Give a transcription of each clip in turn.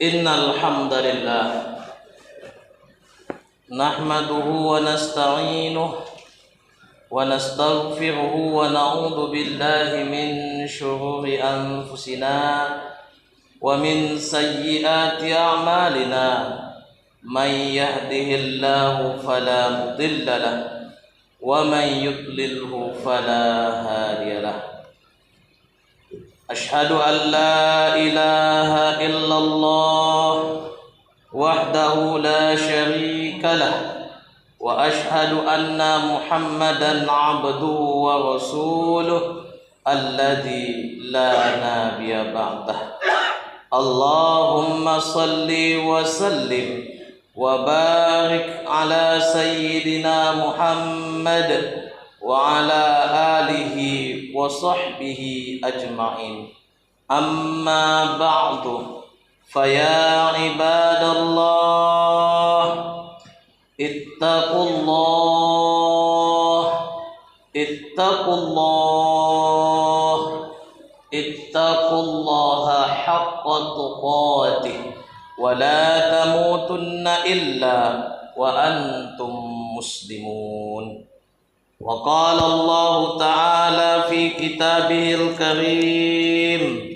Innal hamdalillah nahmaduhu wa nasta'inuhu wa nastaghfiruhu wa na'udzu billahi min shururi anfusina wa min sayyiati a'malina man yahdihillahu fala mudilla lahu wa man yudlilhu fala hadiya lahu. Ashhadu an la ilaha illallah wahdahu la syarika lah wa ashhadu anna Muhammadan abduhu wa rasuluh alladzi la nabiyya ba'dah. Allahumma salli wa sallim wa barik ala sayyidina Muhammad wa ala alihi wa sahbihi ajma'in. Amma ba'du, faya ibadallah, ittaqullah, ittaqullaha haqqa tuqatih wa la tamutunna illa wa antum muslimun. Wa qala Allah ta'ala fi kitabihil karim,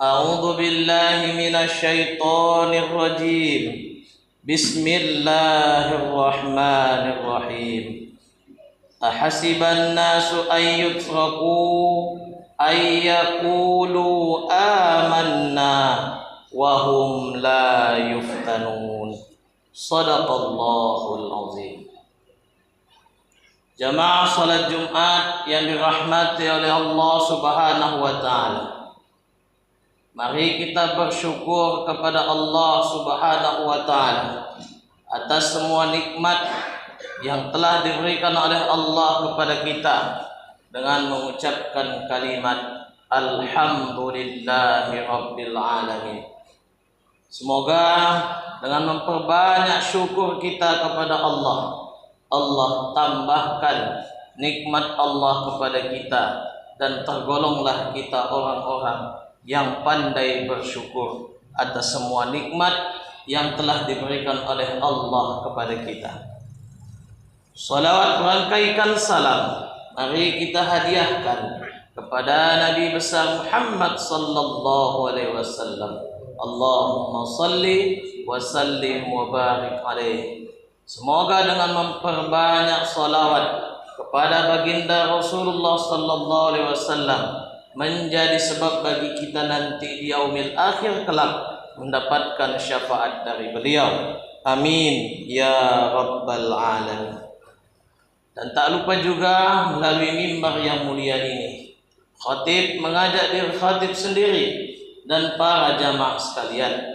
a'udzu billahi minasy syaithanir rajim. Bismillahirrahmanirrahim. Ahasiban nasu ay yutraku ay yaqulu amanna wa hum la yuftanun. Shadaqallahul azim. Jamaah salat Jumat yang dirahmati oleh Allah Subhanahu wa taala. Mari kita bersyukur kepada Allah Subhanahu wa taala atas semua nikmat yang telah diberikan oleh Allah kepada kita dengan mengucapkan kalimat alhamdulillahi rabbil alamin. Semoga dengan memperbanyak syukur kita kepada Allah, Allah tambahkan nikmat Allah kepada kita dan tergolonglah kita orang-orang yang pandai bersyukur atas semua nikmat yang telah diberikan oleh Allah kepada kita. Salawat merangkaikan salam mari kita hadiahkan kepada Nabi besar Muhammad sallallahu alaihi wasallam. Allahumma salli wa sallim wa barik alaihi. Semoga dengan memperbanyak salawat kepada baginda Rasulullah sallallahu alaihi wasallam menjadi sebab bagi kita nanti di yaumil akhir kelak mendapatkan syafaat dari beliau. Amin ya rabbal alamin. Dan tak lupa juga melalui mimbar yang mulia ini, khatib mengajak diri khatib sendiri dan para jamaah sekalian,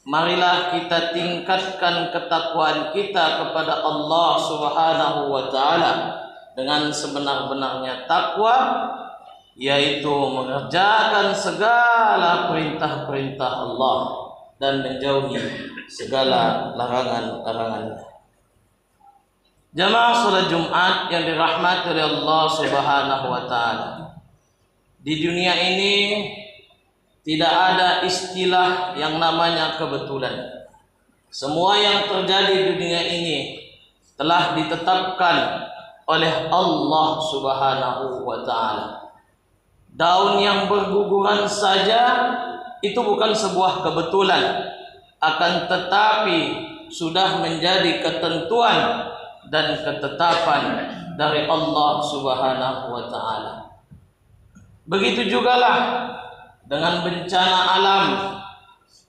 marilah kita tingkatkan ketakwaan kita kepada Allah Subhanahu wa taala dengan sebenar-benarnya takwa, yaitu mengerjakan segala perintah-perintah Allah dan menjauhi segala larangan-larangannya. Jamaah salat Jumat yang dirahmati oleh Allah Subhanahu wa taala. Di dunia ini tidak ada istilah yang namanya kebetulan. Semua yang terjadi di dunia ini telah ditetapkan oleh Allah Subhanahu wa taala. Daun yang berguguran saja itu bukan sebuah kebetulan, akan tetapi sudah menjadi ketentuan dan ketetapan dari Allah Subhanahu wa taala. Begitu jugalah dengan bencana alam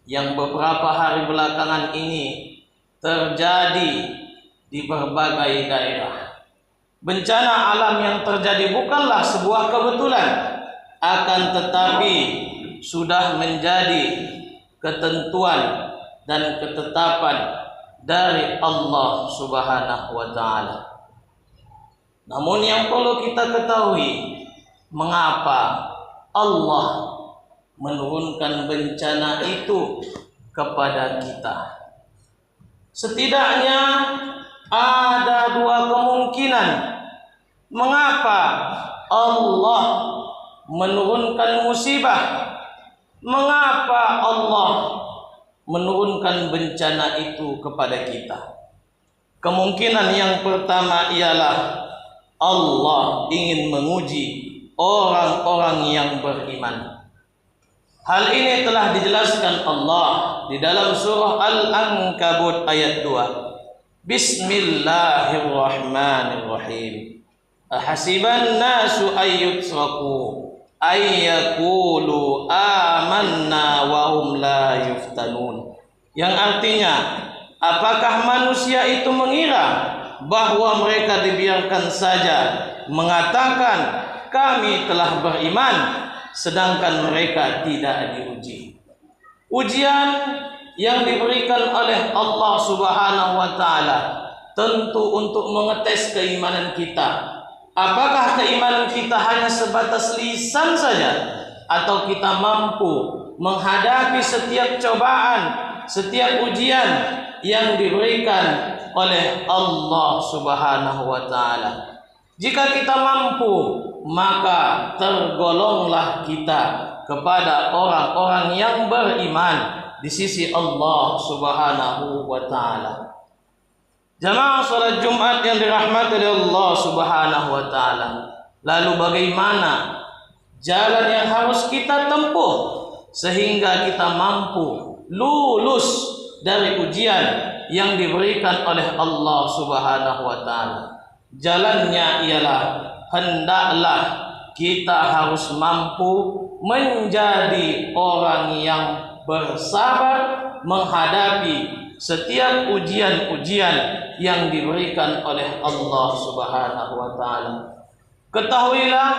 yang beberapa hari belakangan ini terjadi di berbagai daerah. Bencana alam yang terjadi bukanlah sebuah kebetulan, akan tetapi sudah menjadi ketentuan dan ketetapan dari Allah Subhanahu wa taala. Namun yang perlu kita ketahui, mengapa Allah menurunkan bencana itu kepada kita? Setidaknya ada dua kemungkinan mengapa Allah menurunkan musibah, mengapa Allah menurunkan bencana itu kepada kita? Kemungkinan yang pertama ialah Allah ingin menguji orang-orang yang beriman. Hal ini telah dijelaskan Allah di dalam surah Al-Ankabut ayat 2. Bismillahirrahmanirrahim. Ahasiban nasu ayyutraku ayyakulu amanna wa hum la yuftanun. Yang artinya, apakah manusia itu mengira bahwa mereka dibiarkan saja mengatakan kami telah beriman, sedangkan mereka tidak diuji? Ujian yang diberikan oleh Allah Subhanahu wa taala tentu untuk mengetes keimanan kita. Apakah keimanan kita hanya sebatas lisan saja, atau kita mampu menghadapi setiap cobaan, setiap ujian yang diberikan oleh Allah Subhanahu wa taala? Jika kita mampu, maka tergolonglah kita kepada orang-orang yang beriman di sisi Allah Subhanahu wa taala. Jamaah salat Jumat yang dirahmati oleh Allah Subhanahu wa taala, lalu bagaimana jalan yang harus kita tempuh sehingga kita mampu lulus dari ujian yang diberikan oleh Allah Subhanahu wa taala? Jalannya ialah hendaklah kita harus mampu menjadi orang yang bersabar menghadapi setiap ujian-ujian yang diberikan oleh Allah Subhanahu wa taala. Ketahuilah,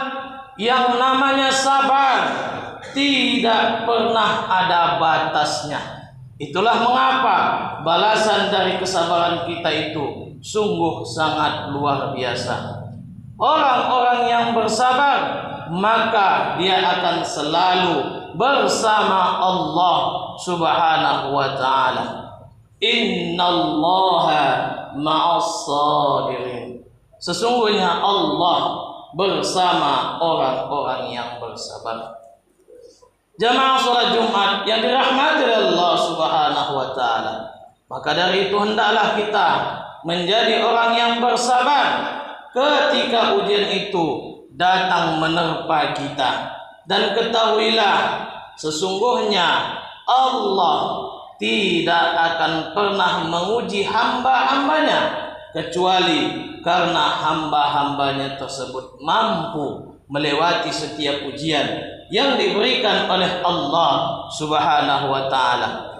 yang namanya sabar tidak pernah ada batasnya. Itulah mengapa balasan dari kesabaran kita itu sungguh sangat luar biasa. Orang-orang yang bersabar, maka dia akan selalu bersama Allah Subhanahu wa taala. Innallaha ma'as-sabirin. Sesungguhnya Allah bersama orang-orang yang bersabar. Jamaah salat Jumat yang dirahmati Allah Subhanahu wa taala, maka dari itu hendaklah kita menjadi orang yang bersabar ketika ujian itu datang menerpa kita. Dan ketahuilah, sesungguhnya Allah tidak akan pernah menguji hamba-hambanya kecuali karena hamba-hambanya tersebut mampu melewati setiap ujian yang diberikan oleh Allah Subhanahu wa taala.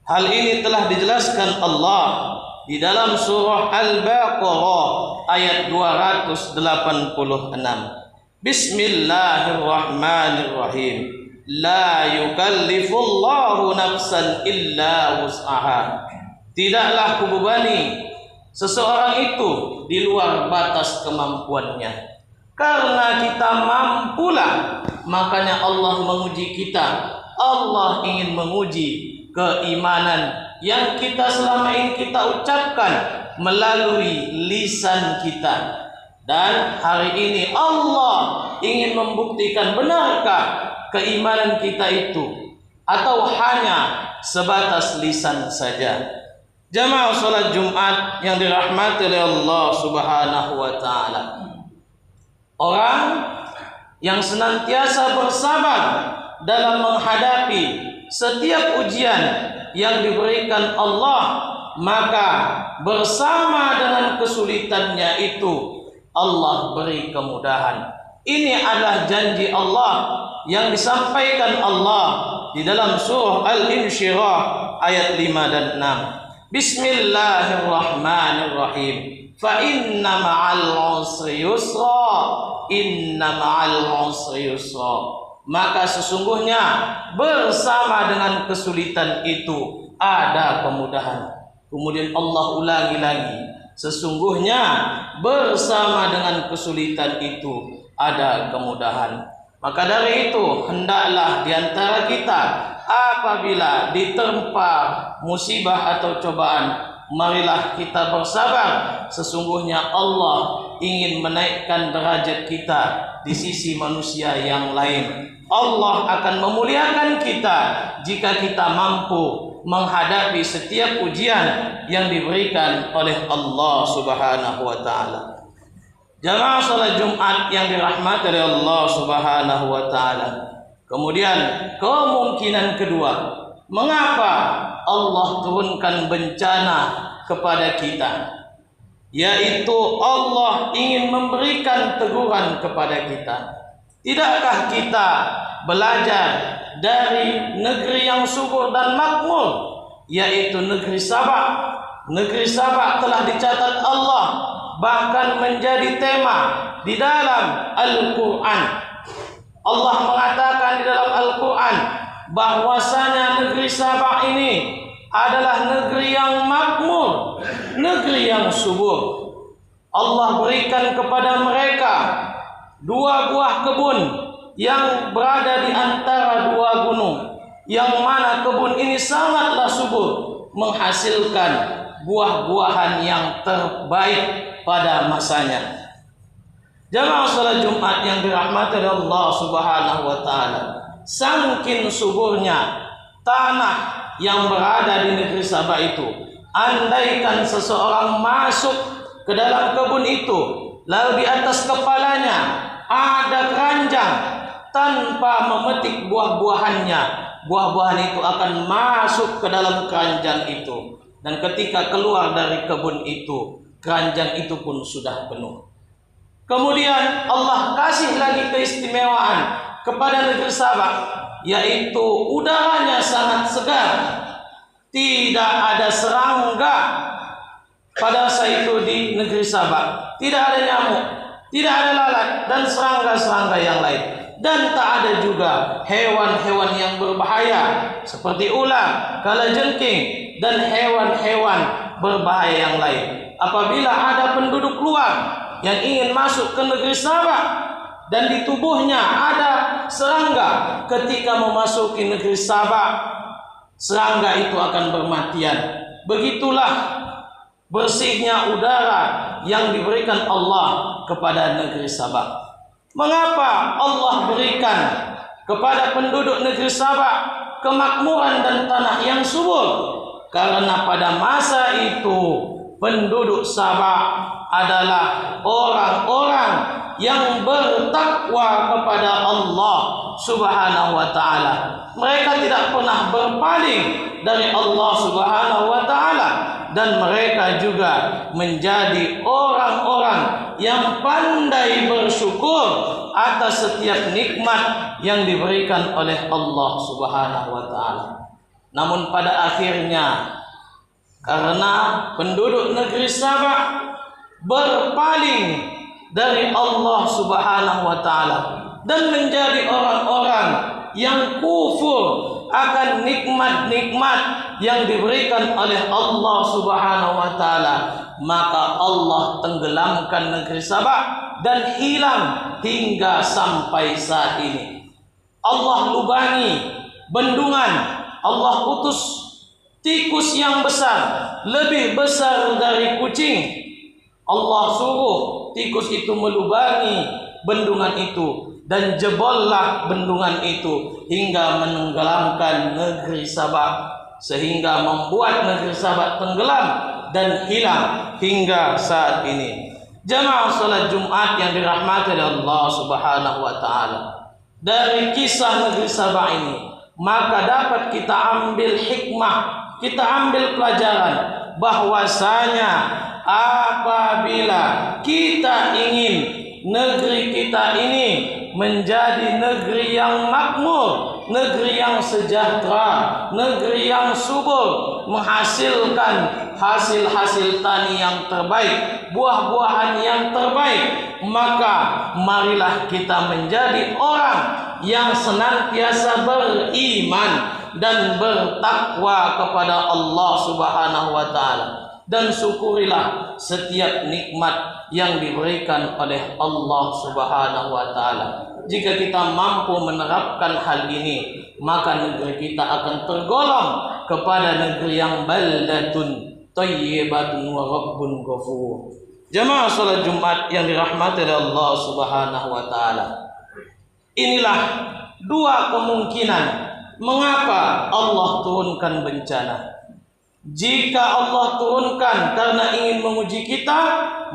Hal ini telah dijelaskan Allah di dalam surah Al-Baqarah ayat 286. Bismillahirrahmanirrahim. La yukallifullahu nafsan illa wus'aha. Tidaklah kubebani seseorang itu di luar batas kemampuannya. Karena kita mampulah, makanya Allah menguji kita. Allah ingin menguji keimanan yang kita selama ini kita ucapkan melalui lisan kita. Dan hari ini Allah ingin membuktikan, benarkah keimanan kita itu atau hanya sebatas lisan saja? Jamaah salat Jumat yang dirahmati oleh Allah Subhanahu wa taala, orang yang senantiasa bersabar dalam menghadapi setiap ujian yang diberikan Allah, maka bersama dengan kesulitannya itu Allah beri kemudahan. Ini adalah janji Allah yang disampaikan Allah di dalam surah Al-Insyirah ayat 5 dan 6. Bismillahirrahmanirrahim. Fa inna ma'al usri yusra. Inna ma'al usri yusra. Maka sesungguhnya bersama dengan kesulitan itu ada kemudahan. Kemudian Allah ulangi lagi, sesungguhnya bersama dengan kesulitan itu ada kemudahan. Maka dari itu hendaklah di antara kita apabila ditempa musibah atau cobaan, marilah kita bersabar. Sesungguhnya Allah ingin menaikkan derajat kita di sisi manusia yang lain. Allah akan memuliakan kita jika kita mampu menghadapi setiap ujian yang diberikan oleh Allah Subhanahu wa taala. Jamaah salat Jumat yang dirahmati oleh Allah Subhanahu wa taala. Kemudian kemungkinan kedua, mengapa Allah turunkan bencana kepada kita? Yaitu Allah ingin memberikan teguran kepada kita. Tidakkah kita belajar dari negeri yang subur dan makmur, yaitu negeri Sabak? Negeri Sabak telah dicatat Allah bahkan menjadi tema di dalam Al-Quran. Allah mengatakan di dalam Al-Quran bahwasanya negeri Sabak ini adalah negeri yang makmur, negeri yang subur. Allah berikan kepada mereka 2 buah kebun yang berada di antara 2 gunung, yang mana kebun ini sangatlah subur, menghasilkan buah-buahan yang terbaik pada masanya. Jamaah salat Jumat yang dirahmati oleh Allah Subhanahu wa taala, saking suburnya tanah yang berada di negeri Sabah itu, andaikan seseorang masuk ke dalam kebun itu, lalu di atas kepalanya ada keranjang, tanpa memetik buah-buahannya, buah-buahan itu akan masuk ke dalam keranjang itu, dan ketika keluar dari kebun itu, keranjang itu pun sudah penuh. Kemudian Allah kasih lagi keistimewaan kepada negeri Sabak, yaitu udaranya sangat segar, tidak ada serangga pada saat itu di negeri Sabak, tidak ada nyamuk, tidak ada lalat dan serangga-serangga yang lain, dan tak ada juga hewan-hewan yang berbahaya seperti ular, kalajengking dan hewan-hewan berbahaya yang lain. Apabila ada penduduk luar yang ingin masuk ke negeri Sabak dan di tubuhnya ada serangga, ketika memasuki negeri Sabak, serangga itu akan bermatian. Begitulah bersihnya udara yang diberikan Allah kepada negeri Sabak. Mengapa Allah berikan kepada penduduk negeri Sabak kemakmuran dan tanah yang subur? Karena pada masa itu penduduk Sabak adalah orang-orang yang bertakwa kepada Allah Subhanahu wa taala. Mereka tidak pernah berpaling dari Allah Subhanahu wa taala, dan mereka juga menjadi orang-orang yang pandai bersyukur atas setiap nikmat yang diberikan oleh Allah Subhanahu wa taala. Namun pada akhirnya, karena penduduk negeri Sabak berpaling dari Allah Subhanahu wa taala dan menjadi orang-orang yang kufur akan nikmat-nikmat yang diberikan oleh Allah Subhanahu wa taala, maka Allah tenggelamkan negeri Sabak dan hilang hingga sampai saat ini. Allah lubangi bendungan, Allah utus tikus yang besar, lebih besar dari kucing. Allah suruh tikus itu melubangi bendungan itu, dan jebollah bendungan itu hingga menenggelamkan negeri Sabak, sehingga membuat negeri Sabak tenggelam dan hilang hingga saat ini. Jamaah salat Jumat yang dirahmati oleh Allah Subhanahu wa taala, dari kisah negeri Sabak ini maka dapat kita ambil hikmah, kita ambil pelajaran bahwasanya apabila kita ingin negeri kita ini menjadi negeri yang makmur, negeri yang sejahtera, negeri yang subur, menghasilkan hasil-hasil tani yang terbaik, buah-buahan yang terbaik, maka marilah kita menjadi orang yang senantiasa beriman dan bertakwa kepada Allah Subhanahu wa taala, dan syukurilah setiap nikmat yang diberikan oleh Allah Subhanahu wa taala. Jika kita mampu menerapkan hal ini, maka negeri kita akan tergolong kepada negeri yang baldatun thayyibatun wa rabbun ghafur. Jamaah salat Jumat yang dirahmati oleh Allah Subhanahu wa taala, inilah 2 kemungkinan Mengapa Allah turunkan bencana? Jika Allah turunkan karena ingin menguji kita,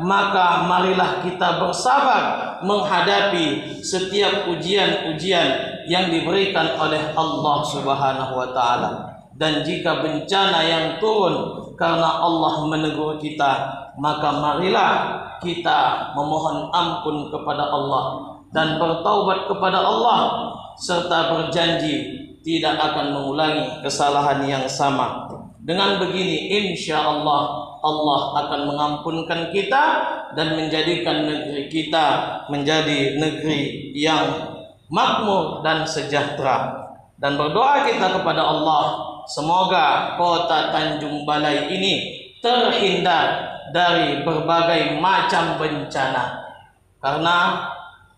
maka marilah kita bersabar menghadapi setiap ujian-ujian yang diberikan oleh Allah Subhanahu wa taala. Dan jika bencana yang turun karena Allah menegur kita, maka marilah kita memohon ampun kepada Allah dan bertaubat kepada Allah serta berjanji tidak akan mengulangi kesalahan yang sama. Dengan begini insya Allah akan mengampunkan kita dan menjadikan negeri kita menjadi negeri yang makmur dan sejahtera. Dan berdoa kita kepada Allah, semoga kota Tanjung Balai ini terhindar dari berbagai macam bencana. Karena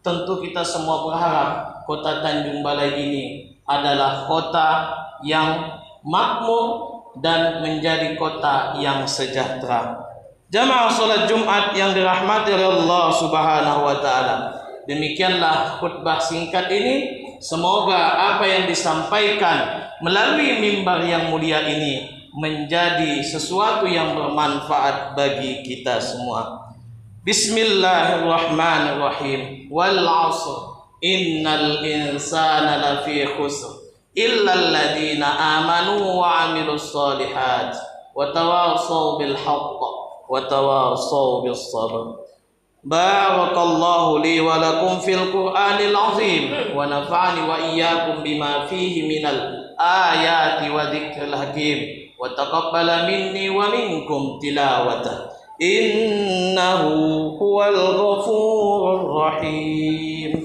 tentu kita semua berharap kota Tanjung Balai ini adalah kota yang makmur dan menjadi kota yang sejahtera. Jamaah salat Jumat yang dirahmati oleh Allah Subhanahu wa taala. Demikianlah khutbah singkat ini. Semoga apa yang disampaikan melalui mimbar yang mulia ini menjadi sesuatu yang bermanfaat bagi kita semua. Bismillahirrahmanirrahim. Wal 'ashr. Innal insana lafi khusr. Illal ladzina amanu wa 'amilus shalihat wa tawassaw bil haqq wa tawassaw bis sabr. Barakallahu li wa lakum fil Qur'anil 'azim wa nafa'ani wa iyyakum bima fihi minal ayati wa dzikril hakim wa taqabbala minni wa minkum tilawatah innahu huwal ghafurur rahim.